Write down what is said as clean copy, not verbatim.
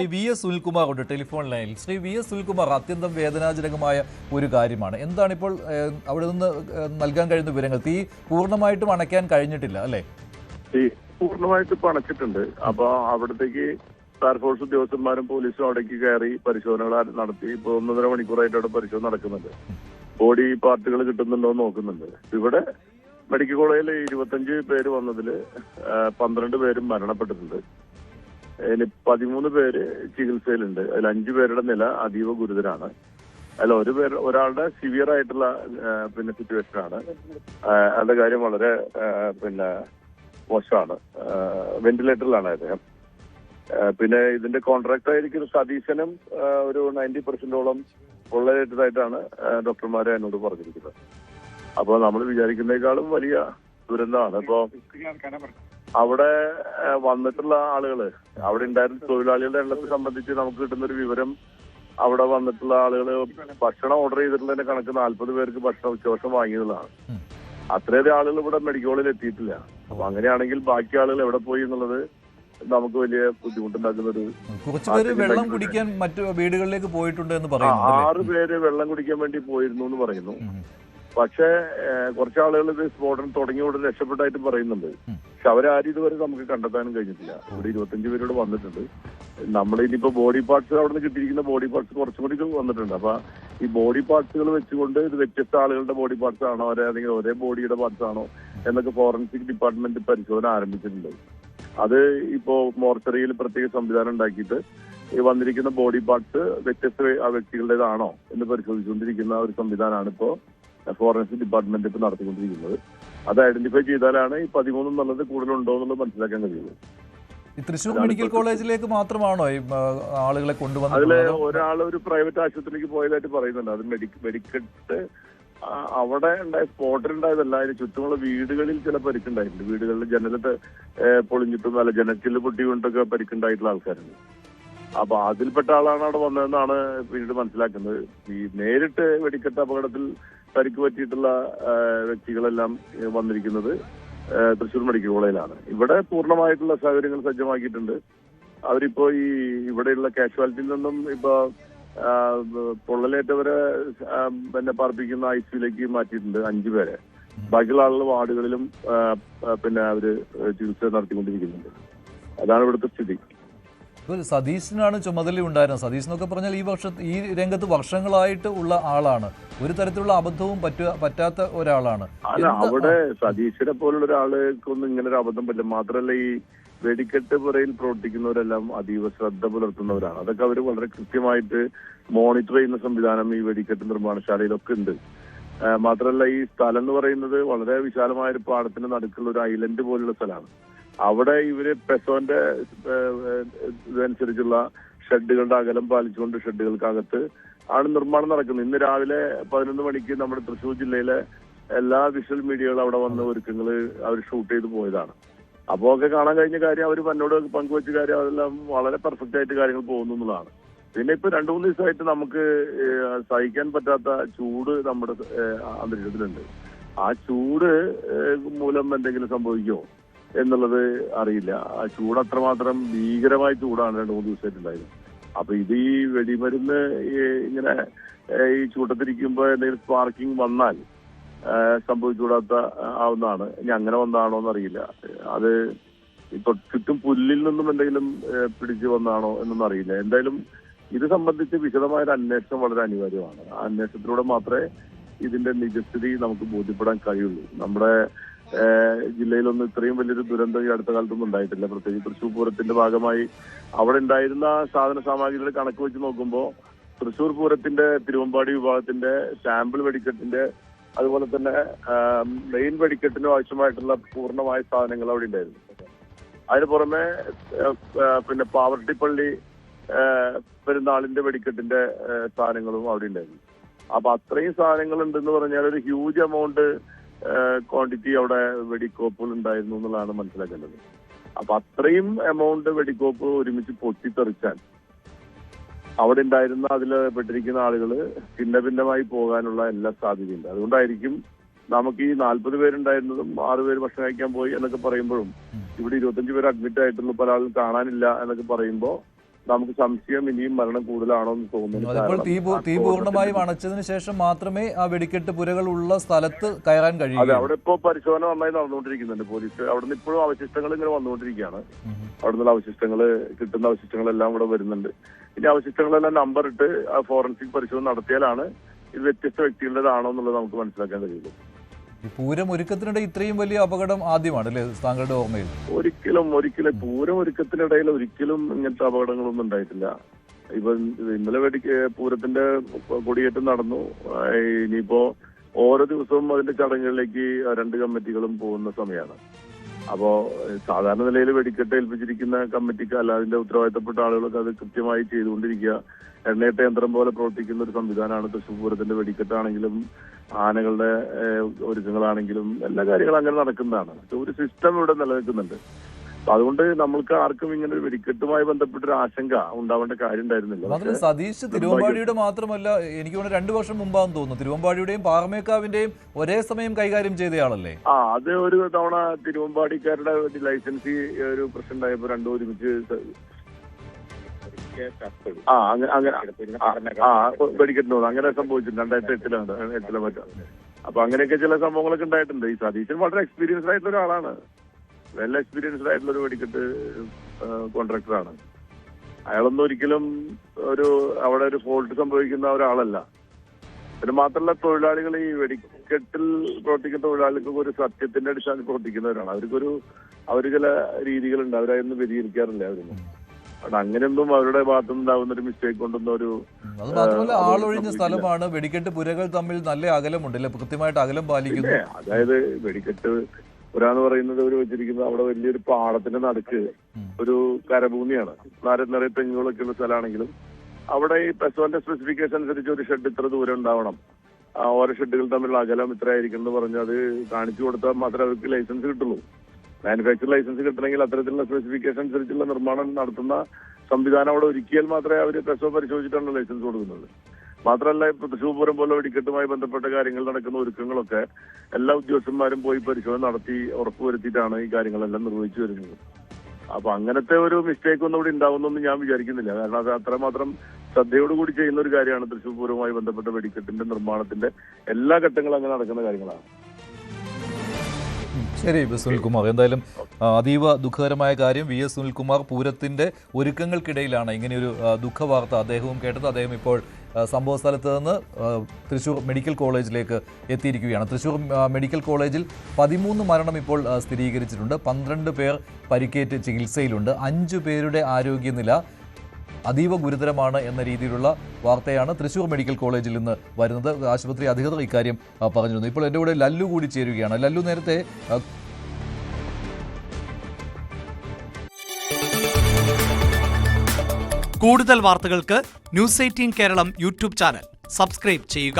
V S Sunilkumar ഉണ്ട് telephone ലൈനിൽ. Shri V S Sunilkumar, അത്യന്തം വേദനാജനകമായ ഒരു കാര്യമാണ്. എന്താണിപ്പോൾ അവിടെ നിന്ന് നൽകാൻ കഴിയുന്ന വിവരങ്ങൾ? തീ പൂർണ്ണമായിട്ടും അണയ്ക്കാൻ കഴിഞ്ഞിട്ടില്ല അല്ലേ? തീ പൂർണ്ണമായിട്ട് ഇപ്പൊ അണച്ചിട്ടുണ്ട്. അപ്പൊ അവിടത്തേക്ക് ഫയർഫോഴ്സ് ഉദ്യോഗസ്ഥന്മാരും പോലീസും അവിടേക്ക് കയറി പരിശോധനകൾ നടത്തി. ഇപ്പൊ 1.5 മണിക്കൂറായിട്ട് അവിടെ പരിശോധന നടക്കുന്നുണ്ട്. ബോഡി പാർട്ടുകൾ കിട്ടുന്നുണ്ടോ എന്ന് നോക്കുന്നുണ്ട്. ഇവിടെ മെഡിക്കൽ കോളേജിൽ 25 പേര് വന്നതിൽ 12 പേരും മരണപ്പെട്ടിട്ടുണ്ട്. അതിൽ 13 പേര് ചികിത്സയിലുണ്ട്. അതിൽ 5 പേരുടെ നില അതീവ ഗുരുതരാണ്. അതിൽ ഒരാളുടെ സിവിയർ ആയിട്ടുള്ള സിറ്റുവേഷനാണ്. അയാളുടെ കാര്യം വളരെ മോശമാണ്. വെന്റിലേറ്ററിലാണ് അദ്ദേഹം. പിന്നെ ഇതിന്റെ കോൺട്രാക്ട് ആയിരിക്കുന്ന സതീശനും ഒരു 90% പൊള്ളലേറ്റതായിട്ടാണ് ഡോക്ടർമാരെ എന്നോട് പറഞ്ഞിരിക്കുന്നത്. അപ്പോൾ നമ്മൾ വിചാരിക്കുന്നതിനേക്കാളും വലിയ ദുരന്തമാണ്. ഇപ്പോ അവിടെ വന്നിട്ടുള്ള ആളുകള്, അവിടെ ഉണ്ടായിരുന്ന തൊഴിലാളികളുടെ എണ്ണത്തെ സംബന്ധിച്ച് നമുക്ക് കിട്ടുന്നൊരു വിവരം, അവിടെ വന്നിട്ടുള്ള ആളുകള് ഭക്ഷണം ഓർഡർ ചെയ്തിട്ടുള്ളതിന്റെ കണക്ക് 40 പേർക്ക് ഭക്ഷണം ഉച്ചഭക്ഷണം വാങ്ങിയതാണ്. അത്രയേറെ ആളുകൾ ഇവിടെ മെഡിക്കൽ കോളേജിൽ എത്തിയിട്ടില്ല. അപ്പൊ അങ്ങനെയാണെങ്കിൽ ബാക്കി ആളുകൾ എവിടെ പോയി എന്നുള്ളത് നമുക്ക് വലിയ ബുദ്ധിമുട്ടുണ്ടാക്കുന്ന ഒരു. കുറച്ചുപേര് വെള്ളം കുടിക്കാൻ മറ്റു വീടുകളിലേക്ക് പോയിട്ടുണ്ട് എന്ന് പറയുന്നു. 6 പേര് വെള്ളം കുടിക്കാൻ വേണ്ടി പോയിരുന്നു എന്ന് പറയുന്നു. പക്ഷേ കുറച്ചാളുകൾ ഇത് സ്ഫോടനം തുടങ്ങിയ ഉടനെ രക്ഷപ്പെട്ടായിട്ട് പറയുന്നുണ്ട്. പക്ഷെ അവരാരും ഇതുവരെ നമുക്ക് കണ്ടെത്താനും കഴിഞ്ഞിട്ടില്ല. ഇവിടെ 25 പേരോട് വന്നിട്ടുണ്ട്. നമ്മളിനിപ്പോ ബോഡി പാർട്സ് അവിടെ നിന്ന് കിട്ടിയിരിക്കുന്ന ബോഡി പാർട്സ് കുറച്ചും കൂടി വന്നിട്ടുണ്ട്. അപ്പൊ ഈ ബോഡി പാർട്സുകൾ വെച്ചുകൊണ്ട് ഇത് വ്യത്യസ്ത ആളുകളുടെ ബോഡി പാർട്സ് ആണോ അല്ലെങ്കിൽ ഒരേ ബോഡിയുടെ പാർട്സ് ആണോ എന്നൊക്കെ ഫോറൻസിക് ഡിപ്പാർട്ട്മെന്റ് പരിശോധന ആരംഭിച്ചിട്ടുണ്ട്. അത് ഇപ്പോ മോർച്ചറിയിൽ പ്രത്യേക സംവിധാനം ഉണ്ടാക്കിയിട്ട് ഈ വന്നിരിക്കുന്ന ബോഡി പാർട്സ് വ്യത്യസ്ത വ്യക്തികളുടേതാണോ എന്ന് പരിശോധിച്ചുകൊണ്ടിരിക്കുന്ന ഒരു സംവിധാനമാണ് ഇപ്പോ ഫോറൻസിക് ഡിപ്പാർട്ട്മെന്റ് ഇപ്പൊ നടത്തിക്കൊണ്ടിരിക്കുന്നത്. അത് ഐഡന്റിഫൈ ചെയ്താലാണ് ഈ 13 എന്നുള്ളത് കൂടുതലുണ്ടോ എന്നുള്ളത് മനസ്സിലാക്കാൻ കഴിയുള്ളൂ. തൃശൂർ മെഡിക്കൽ കോളേജിലേക്ക് മാത്രമാണോ ഈ ആളുകളെ കൊണ്ടുവന്നത്? അതില് ഒരാൾ ഒരു പ്രൈവറ്റ് ആശുപത്രിക്ക് പോയതായിട്ട് പറയുന്നുണ്ട്. അത് വെടിക്കെട്ട് അവിടെ ഉണ്ടായ സ്പോട്ടിലുണ്ടായതല്ല. അതിന് ചുറ്റുമുള്ള വീടുകളിൽ ചില പരിക്കുണ്ടായിട്ടുണ്ട്. വീടുകളിൽ ജനലത്തെ പൊളിഞ്ഞിട്ടും അല്ല ജനച്ചില് പൊട്ടിക്കൊണ്ടൊക്കെ പരിക്കുണ്ടായിട്ടുള്ള ആൾക്കാരുണ്ട്. അപ്പൊ അതിൽപ്പെട്ട ആളാണ് അവിടെ വന്നതെന്നാണ് പിന്നീട് മനസ്സിലാക്കുന്നത്. ഈ നേരിട്ട് വെടിക്കെട്ട് അപകടത്തിൽ പരിക്ക് പറ്റിയിട്ടുള്ള വ്യക്തികളെല്ലാം വന്നിരിക്കുന്നത് തൃശൂർ മെഡിക്കൽ കോളേജിലാണ്. ഇവിടെ പൂർണ്ണമായിട്ടുള്ള സൗകര്യങ്ങൾ സജ്ജമാക്കിയിട്ടുണ്ട്. അവരിപ്പോ ഇവിടെയുള്ള കാഷ്വാലിറ്റിയിൽ നിന്നും ഇപ്പൊ പൊള്ളലേറ്റവരെ പാർപ്പിക്കുന്ന ICUലേക്ക് മാറ്റിയിട്ടുണ്ട് 5 പേരെ. ബാക്കിയുള്ള ആളുകൾ വാർഡുകളിലും അവര് ചികിത്സ നടത്തിക്കൊണ്ടിരിക്കുന്നുണ്ട്. അതാണ് ഇവിടുത്തെ സ്ഥിതി. സതീശനാണ് ചുമതല ഉണ്ടായിരുന്നത്. സതീശ് എന്നൊക്കെ പറഞ്ഞാൽ ഈ രംഗത്ത് വർഷങ്ങളായിട്ട് ഉള്ള ആളാണ്. ഒരു തരത്തിലുള്ള അബദ്ധവും പറ്റാത്ത ഒരാളാണ്. അല്ല, അവിടെ സതീശനെ പോലുള്ള ഒരാൾക്കൊന്നും ഇങ്ങനെ ഒരു അബദ്ധം പറ്റില്ല. മാത്രമല്ല, ഈ വെടിക്കെട്ട് പുറയിൽ പ്രവർത്തിക്കുന്നവരെല്ലാം അതീവ ശ്രദ്ധ പുലർത്തുന്നവരാണ്. അതൊക്കെ അവർ വളരെ കൃത്യമായിട്ട് മോണിറ്റർ ചെയ്യുന്ന സംവിധാനം ഈ വെടിക്കെട്ട് നിർമ്മാണശാലയിലൊക്കെ ഉണ്ട്. മാത്രമല്ല, ഈ സ്ഥലം എന്ന് പറയുന്നത് വളരെ വിശാലമായ ഒരു പാടത്തിന്റെ നടുക്കുള്ള ഒരു ഐലൻഡ് പോലുള്ള സ്ഥലമാണ്. അവിടെ ഇവര് പെസോന്റെ ഇതനുസരിച്ചുള്ള ഷെഡുകളുടെ അകലം പാലിച്ചുകൊണ്ട് ഷെഡുകൾക്കകത്ത് ആണ് നിർമ്മാണം നടക്കുന്നത്. ഇന്ന് രാവിലെ 11 മണിക്ക് നമ്മുടെ തൃശ്ശൂർ ജില്ലയിലെ എല്ലാ വിഷ്വൽ മീഡിയകളും അവിടെ വന്ന ഒരുക്കങ്ങൾ അവർ ഷൂട്ട് ചെയ്ത് പോയതാണ്. അപ്പോ ഒക്കെ കാണാൻ കഴിഞ്ഞ കാര്യം, അവർ എന്നോട് പങ്കുവച്ച കാര്യം, അതെല്ലാം വളരെ പെർഫെക്റ്റ് ആയിട്ട് കാര്യങ്ങൾ പോകുന്നു എന്നുള്ളതാണ്. പിന്നെ ഇപ്പൊ 2-3 ദിവസമായിട്ട് നമുക്ക് സഹിക്കാൻ പറ്റാത്ത ചൂട് നമ്മുടെ അന്തരീക്ഷത്തിലുണ്ട്. ആ ചൂട് മൂലം എന്തെങ്കിലും സംഭവിക്കുമോ എന്നുള്ളത് അറിയില്ല. ആ ചൂട് അത്രമാത്രം ഭീകരമായ ചൂടാണ് 2-3 ദിവസമായിട്ടുണ്ടായത്. അപ്പൊ ഇത് ഈ വെടിമരുന്ന് ഇങ്ങനെ ഈ ചൂട്ടത്തിരിക്കുമ്പോ എന്തെങ്കിലും സ്പാർക്കിംഗ് വന്നാൽ സംഭവിച്ചുകൂടാത്ത ആവുന്നതാണ്. ഇനി അങ്ങനെ വന്നതാണോ എന്നറിയില്ല. അത് ഇപ്പൊ ചുറ്റും പുല്ലിൽ നിന്നും എന്തെങ്കിലും പിടിച്ചു വന്നാണോ എന്നൊന്നും അറിയില്ല. എന്തായാലും ഇത് സംബന്ധിച്ച് വിശദമായ അന്വേഷണം വളരെ അനിവാര്യമാണ്. ആ അന്വേഷണത്തിലൂടെ മാത്രമേ ഇതിന്റെ നിജസ്ഥിതി നമുക്ക് ബോധ്യപ്പെടാൻ കഴിയുള്ളൂ. നമ്മുടെ ജില്ലയിലൊന്നും ഇത്രയും വലിയൊരു ദുരന്തം ഈ അടുത്ത കാലത്തൊന്നും ഉണ്ടായിട്ടില്ല. പ്രത്യേകിച്ച് തൃശ്ശൂർ പൂരത്തിന്റെ ഭാഗമായി അവിടെ ഉണ്ടായിരുന്ന സാധന സാമഗ്രികളുടെ കണക്ക് വെച്ച് നോക്കുമ്പോൾ തൃശ്ശൂർ പൂരത്തിന്റെ തിരുവമ്പാടി വിഭാഗത്തിന്റെ സാമ്പിൾ വെടിക്കെട്ടിന്റെ അതുപോലെ തന്നെ മെയിൻ വെടിക്കെട്ടിനും ആവശ്യമായിട്ടുള്ള പൂർണ്ണമായ സാധനങ്ങൾ അവിടെ ഉണ്ടായിരുന്നു. അതിന് പുറമെ പാവർട്ടിപ്പള്ളി പെരുന്നാളിന്റെ വെടിക്കെട്ടിന്റെ സാധനങ്ങളും അവിടെ ഉണ്ടായിരുന്നു. അപ്പൊ അത്രയും സാധനങ്ങൾ ഉണ്ടെന്ന് പറഞ്ഞാൽ ഒരു ഹ്യൂജ് എമൗണ്ട് ക്വാണ്ടിറ്റി അവിടെ വെടിക്കോപ്പുകൾ ഉണ്ടായിരുന്നു എന്നുള്ളതാണ് മനസ്സിലാക്കേണ്ടത്. അപ്പൊ അത്രയും എമൗണ്ട് വെടിക്കോപ്പ് ഒരുമിച്ച് പൊട്ടിത്തെറിച്ചാൽ അവിടെ ഉണ്ടായിരുന്ന അതിൽ പെട്ടിരിക്കുന്ന ആളുകൾ ഭിന്നഭിന്നമായി പോകാനുള്ള എല്ലാ സാധ്യതയുണ്ട്. അതുകൊണ്ടായിരിക്കും നമുക്ക് ഈ 40 പേരുണ്ടായിരുന്നതും 6 പേര് ഭക്ഷണം കഴിക്കാൻ പോയി എന്നൊക്കെ പറയുമ്പോഴും ഇവിടെ 25 പേര് അഡ്മിറ്റ് ആയിട്ടുള്ള പല ആളും കാണാനില്ല എന്നൊക്കെ പറയുമ്പോൾ നമുക്ക് സംശയം ഇനിയും മരണം കൂടുതലാണോ എന്ന് തോന്നുന്നു. അതിപ്പോൾ തീ പൂർണ്ണമായും അണച്ചതിന് ശേഷം മാത്രമേ ആ വെടിക്കെട്ട് പുരകൾ ഉള്ള സ്ഥലത്ത് കയറാൻ കഴിയൂ. അതെ, അവിടെ ഇപ്പോൾ പരിശോധന നന്നായി നടന്നുകൊണ്ടിരിക്കുന്നുണ്ട്. പോലീസ് അവിടുന്ന് ഇപ്പോഴും അവശിഷ്ടങ്ങൾ ഇങ്ങനെ വന്നുകൊണ്ടിരിക്കുകയാണ്. അവിടുന്ന് അവശിഷ്ടങ്ങൾ കിട്ടുന്ന അവശിഷ്ടങ്ങളെല്ലാം ഇവിടെ വരുന്നുണ്ട്. ഇനി അവശിഷ്ടങ്ങളെല്ലാം നമ്പർ ഇട്ട് ഫോറൻസിക് പരിശോധന നടത്തിയാലാണ് ഇത് വ്യത്യസ്ത വ്യക്തികളുടേതാണോ എന്നുള്ളത് നമുക്ക് മനസ്സിലാക്കാൻ കഴിയുള്ളൂ. ഈ പൂരം ഒരുക്കത്തിനിടെ ഇത്രയും വലിയ അപകടം ആദ്യമാണ് അല്ലേ താങ്കളുടെ ഓർമ്മയിൽ? ഒരിക്കലും പൂരം ഒരുക്കത്തിനിടയിൽ ഒരിക്കലും ഇങ്ങനത്തെ അപകടങ്ങളൊന്നും ഉണ്ടായിട്ടില്ല. ഇന്നലെ പൂരത്തിന്റെ കൊടിയേറ്റം നടന്നു. ഇനിയിപ്പോ ഓരോ ദിവസവും അതിന്റെ ചടങ്ങുകളിലേക്ക് 2 കമ്മിറ്റികളും പോകുന്ന സമയമാണ്. അപ്പോ സാധാരണ നിലയിൽ വെടിക്കെട്ട് ഏൽപ്പിച്ചിരിക്കുന്ന കമ്മിറ്റിക്ക് അല്ല, അതിന്റെ ഉത്തരവാദിത്തപ്പെട്ട ആളുകളൊക്കെ അത് കൃത്യമായി ചെയ്തുകൊണ്ടിരിക്കുക. എണ്ണയിട്ട യന്ത്രം പോലെ പ്രവർത്തിക്കുന്ന ഒരു സംവിധാനമാണ് തൃശ്ശൂർ പൂരത്തിന്റെ വെടിക്കെട്ടാണെങ്കിലും ആനകളുടെ ഒരുക്കങ്ങളാണെങ്കിലും എല്ലാ കാര്യങ്ങളും അങ്ങനെ നടക്കുന്നതാണ്. ഒരു സിസ്റ്റം ഇവിടെ നിലനിൽക്കുന്നുണ്ട്. അപ്പൊ അതുകൊണ്ട് നമ്മൾക്ക് ആർക്കും ഇങ്ങനെ ഒരു വെടിക്കെട്ടുമായി ബന്ധപ്പെട്ടൊരു ആശങ്ക ഉണ്ടാവേണ്ട കാര്യം ഉണ്ടായിരുന്നില്ല. സതീഷ് തിരുവമ്പാടിയുടെ മാത്രമല്ല, എനിക്ക് തോന്നുന്നു 2 വർഷം മുമ്പാന്ന് തോന്നുന്നു തിരുവമ്പാടിയുടെയും പാറമേക്കാവിന്റെയും ഒരേ സമയം കൈകാര്യം ചെയ്തയാളല്ലേ? അത് ഒരു തവണ തിരുവമ്പാടിക്കാരുടെ ലൈസൻസി ഒരു പ്രശ്നം ഉണ്ടായപ്പോ രണ്ടും ഒരുമിച്ച് വെടിക്കെട്ട് അങ്ങനെ സംഭവിച്ചിട്ടുണ്ട്. 2008 മറ്റോ. അപ്പൊ അങ്ങനെയൊക്കെ ചില സംഭവങ്ങളൊക്കെ ഉണ്ടായിട്ടുണ്ട്. ഈ സതീശൻ വളരെ എക്സ്പീരിയൻസ്ഡ് ആയിട്ടുള്ള ഒരാളാണ്. വെൽ എക്സ്പീരിയൻസ്ഡ് ആയിട്ടുള്ള ഒരു വെടിക്കെട്ട് കോൺട്രാക്ടറാണ്. അയാളൊന്നും ഒരിക്കലും അവിടെ ഒരു ഫോൾട്ട് സംഭവിക്കുന്ന ഒരാളല്ല. പിന്നെ മാത്രമല്ല, തൊഴിലാളികൾ ഈ വെടിക്കെട്ടിൽ പ്രവർത്തിക്കുന്ന തൊഴിലാളികൾക്ക് ഒരു സത്യത്തിന്റെ അടിസ്ഥാനത്തിൽ പ്രവർത്തിക്കുന്നവരാണ്. അവർ ചില രീതികളുണ്ട്, അവരതൊന്നും വ്യതിചരിക്കാറില്ല. അവരൊന്നും അങ്ങനെയൊന്നും അവരുടെ ഭാഗത്തുനിന്നുണ്ടാവുന്ന ഒരു മിസ്റ്റേക്ക് കൊണ്ടൊന്നും അത് മാത്രമല്ല, ആളൊഴിഞ്ഞ സ്ഥലമാണ്. വെടിക്കെട്ട് പുരകൾ തമ്മിൽ നല്ല അകലമുണ്ടല്ലേ, കൃത്യമായിട്ട് അകലം പാലിക്കുന്നു. അതായത് വെടിക്കെട്ട് പുരാന്ന് പറയുന്നത് അവർ വെച്ചിരിക്കുന്നത് അവിടെ വലിയൊരു പാടത്തിന്റെ നടുക്ക് ഒരു കരഭൂമിയാണ്. നിറയെ തെങ്ങുകളൊക്കെ ഉള്ള സ്ഥലമാണെങ്കിലും അവിടെ ഈ പെസോന്റെ സ്പെസിഫിക്കേഷൻ അനുസരിച്ച് ഒരു ഷെഡ് ഇത്ര ദൂരം ഉണ്ടാവണം, ഓരോ ഷെഡുകൾ തമ്മിലുള്ള അകലം ഇത്ര ആയിരിക്കും എന്ന് പറഞ്ഞ് അത് കാണിച്ചു കൊടുത്താൽ മാത്രമേ അവർക്ക് ലൈസൻസ് കിട്ടുള്ളൂ. മാനുഫാക്ചർ ലൈസൻസ് കിട്ടണമെങ്കിൽ അത്തരത്തിലുള്ള സ്പെസിഫിക്കേഷൻ അനുസരിച്ചുള്ള നിർമ്മാണം നടത്തുന്ന സംവിധാനം അവിടെ ഒരുക്കിയാൽ മാത്രമേ അവർ പെസോ പരിശോധിച്ചിട്ടാണ് ലൈസൻസ് കൊടുക്കുന്നത്. മാത്രമല്ല, ഇപ്പൊ തൃശ്ശൂർ പൂരം പോലെ വെടിക്കെട്ടുമായി ബന്ധപ്പെട്ട കാര്യങ്ങൾ നടക്കുന്ന ഒരുക്കങ്ങളൊക്കെ എല്ലാ ഉദ്യോഗസ്ഥന്മാരും പോയി പരിശോധന നടത്തി ഉറപ്പുവരുത്തിയിട്ടാണ് ഈ കാര്യങ്ങളെല്ലാം നിർവഹിച്ചു വരുന്നത്. അപ്പൊ അങ്ങനത്തെ ഒരു മിസ്റ്റേക്ക് ഒന്നും ഇവിടെ ഉണ്ടാവുന്നൊന്നും ഞാൻ വിചാരിക്കുന്നില്ല. കാരണം അത് അത്രമാത്രം ശ്രദ്ധയോടുകൂടി ചെയ്യുന്ന ഒരു കാര്യമാണ്. തൃശ്ശൂർ പൂരവുമായി ബന്ധപ്പെട്ട വെടിക്കെട്ടിന്റെ നിർമ്മാണത്തിന്റെ എല്ലാ ഘട്ടങ്ങളും അങ്ങനെ നടക്കുന്ന കാര്യങ്ങളാണ്. ശരി സുനിൽകുമാർ, എന്തായാലും അതീവ ദുഃഖകരമായ കാര്യം. VS സുനിൽകുമാർ പൂരത്തിൻ്റെ ഒരുക്കങ്ങൾക്കിടയിലാണ് ഇങ്ങനെയൊരു ദുഃഖവാർത്ത അദ്ദേഹവും കേട്ടത്. അദ്ദേഹം ഇപ്പോൾ സംഭവ സ്ഥലത്ത് നിന്ന് തൃശ്ശൂർ മെഡിക്കൽ കോളേജിലേക്ക് എത്തിയിരിക്കുകയാണ്. തൃശ്ശൂർ മെഡിക്കൽ കോളേജിൽ 13 മരണം ഇപ്പോൾ സ്ഥിരീകരിച്ചിട്ടുണ്ട്. 12 പേർ പരിക്കേറ്റ് ചികിത്സയിലുണ്ട്. 5 പേരുടെ ആരോഗ്യനില അതീവ ഗുരുതരമാണ് എന്ന രീതിയിലുള്ള വാർത്തയാണ് തൃശ്ശൂർ മെഡിക്കൽ കോളേജിൽ നിന്ന് വരുന്നത്. ആശുപത്രി അധികൃതർ ഇക്കാര്യം പറഞ്ഞിരുന്നു. ഇപ്പോൾ എൻ്റെ കൂടെ ലല്ലു കൂടി ചേരുകയാണ്. ലല്ലു, നേരത്തെ കൂടുതൽ വാർത്തകൾക്ക് News 18 Keralam YouTube channel subscribe ചെയ്യുക.